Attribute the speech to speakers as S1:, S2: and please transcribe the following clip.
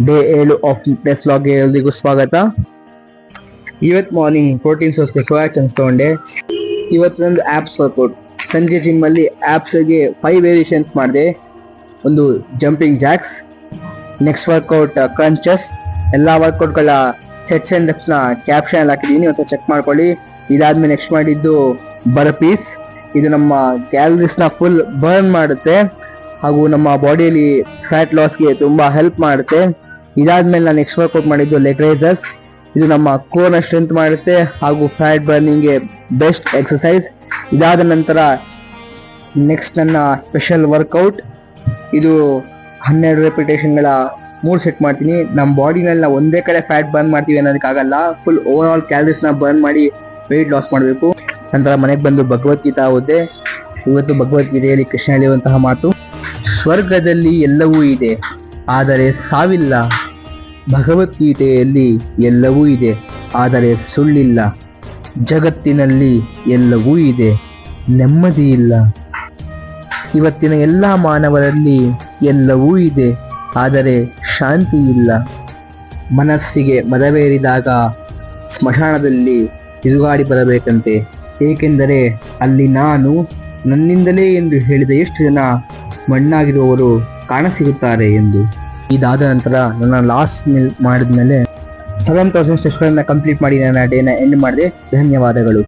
S1: Day 7 of fitness ವ್ಲಾಗ್ಗೆ ಎಲ್ರಿಗೂ ಸ್ವಾಗತ. ಇವತ್ತು ಮಾರ್ನಿಂಗ್ ಪ್ರೋಟೀನ್ ಸೋರ್ಸ್ಗೆ ಸೋಯಾ ಚಂಕ್ಸ್ ತಗೊಂಡೆ. ಇವತ್ತು ನಂದು ಆ್ಯಪ್ಸ್ ವರ್ಕೌಟ್. ಸಂಜೆ ಜಿಮ್ಮಲ್ಲಿ ಆ್ಯಪ್ಸ್ಗೆ 5 ವೇರಿಯೇಷನ್ಸ್ ಮಾಡಿದೆ. ಒಂದು jumping jacks, next workout crunches. ಎಲ್ಲ ವರ್ಕೌಟ್ಗಳ ಸೆಟ್ಸ್ ಆ್ಯಂಡ್ ರೆಪ್ಸ್ನ ಕ್ಯಾಪ್ಷನ್ ಹಾಕಿದ್ದೀನಿ, ಒಂದ್ಸಲ ಚೆಕ್ ಮಾಡ್ಕೊಳ್ಳಿ. ಇದಾದ್ಮೇಲೆ ನೆಕ್ಸ್ಟ್ ಮಾಡಿದ್ದು ಬರ್ಪೀಸ್. ಇದು ನಮ್ಮ ಕ್ಯಾಲರೀಸ್ನ ಫುಲ್ ಬರ್ನ್ ಮಾಡುತ್ತೆ ಹಾಗೂ ನಮ್ಮ ಬಾಡಿಯಲ್ಲಿ ಫ್ಯಾಟ್ ಲಾಸ್ಗೆ ತುಂಬ ಹೆಲ್ಪ್ ಮಾಡುತ್ತೆ. ಇದಾದ್ಮೇಲೆ ನಾನು ನೆಕ್ಸ್ಟ್ ವರ್ಕೌಟ್ ಮಾಡಿದ್ದು ಲೆಗ್ ರೈಸರ್ಸ್. ಇದು ನಮ್ಮ ಕೋರ್ನ ಸ್ಟ್ರೆಂತ್ ಮಾಡುತ್ತೆ ಹಾಗೂ ಫ್ಯಾಟ್ ಬರ್ನಿಂಗ್ಗೆ ಬೆಸ್ಟ್ ಎಕ್ಸಸೈಸ್. ಇದಾದ ನಂತರ ನೆಕ್ಸ್ಟ್ ನನ್ನ ಸ್ಪೆಷಲ್ ವರ್ಕೌಟ್. ಇದು 12 ರೆಪಿಟೇಷನ್ಗಳ 3 ಸೆಟ್ ಮಾಡ್ತೀನಿ. ನಮ್ಮ ಬಾಡಿನಲ್ಲಿ ನಾವು ಒಂದೇ ಕಡೆ ಫ್ಯಾಟ್ ಬರ್ನ್ ಮಾಡ್ತೀವಿ ಅನ್ನೋದಕ್ಕಾಗಲ್ಲ, ಫುಲ್ ಓವರ್ ಆಲ್ ಕ್ಯಾಲರೀಸ್ನ ಬರ್ನ್ ಮಾಡಿ ವೆಯ್ಟ್ ಲಾಸ್ ಮಾಡಬೇಕು. ನಂತರ ಮನೆಗೆ ಬಂದು ಭಗವದ್ಗೀತಾ ಓದಿದೆ. ಇವತ್ತು ಭಗವದ್ಗೀತೆಯಲ್ಲಿ ಕೃಷ್ಣ ಹೇಳಿರುವಂತಹ ಮಾತು, ಸ್ವರ್ಗದಲ್ಲಿ ಎಲ್ಲವೂ ಇದೆ ಆದರೆ ಸಾವಿಲ್ಲ, ಭಗವದ್ಗೀತೆಯಲ್ಲಿ ಎಲ್ಲವೂ ಇದೆ ಆದರೆ ಸುಳ್ಳಿಲ್ಲ, ಜಗತ್ತಿನಲ್ಲಿ ಎಲ್ಲವೂ ಇದೆ ನೆಮ್ಮದಿ ಇಲ್ಲ. ಇವತ್ತಿನ ಎಲ್ಲ ಮಾನವರಲ್ಲಿ ಎಲ್ಲವೂ ಇದೆ ಆದರೆ ಶಾಂತಿ ಇಲ್ಲ. ಮನಸ್ಸಿಗೆ ಮದವೇರಿದಾಗ ಸ್ಮಶಾನದಲ್ಲಿ ತಿರುಗಾಡಿ ಬರಬೇಕಂತೆ, ಏಕೆಂದರೆ ಅಲ್ಲಿ ನಾನು ನನ್ನಿಂದಲೇ ಎಂದು ಹೇಳಿದ ಎಷ್ಟು ಜನ ಮಣ್ಣಾಗಿರುವವರು ಕಾಣಸಿಗುತ್ತಾರೆ ಎಂದು. ಇದಾದ ನಂತರ ನನ್ನ ಲಾಸ್ಟ್ ಮೀಲ್ ಮಾಡಿದ್ಮೇಲೆ 7,000 ಸ್ಟೆಪ್ಸ್ಗಳನ್ನು ಕಂಪ್ಲೀಟ್ ಮಾಡಿ ನನ್ನ ಡೇನ ಎಂಡ್ ಮಾಡಿದೆ. ಧನ್ಯವಾದಗಳು.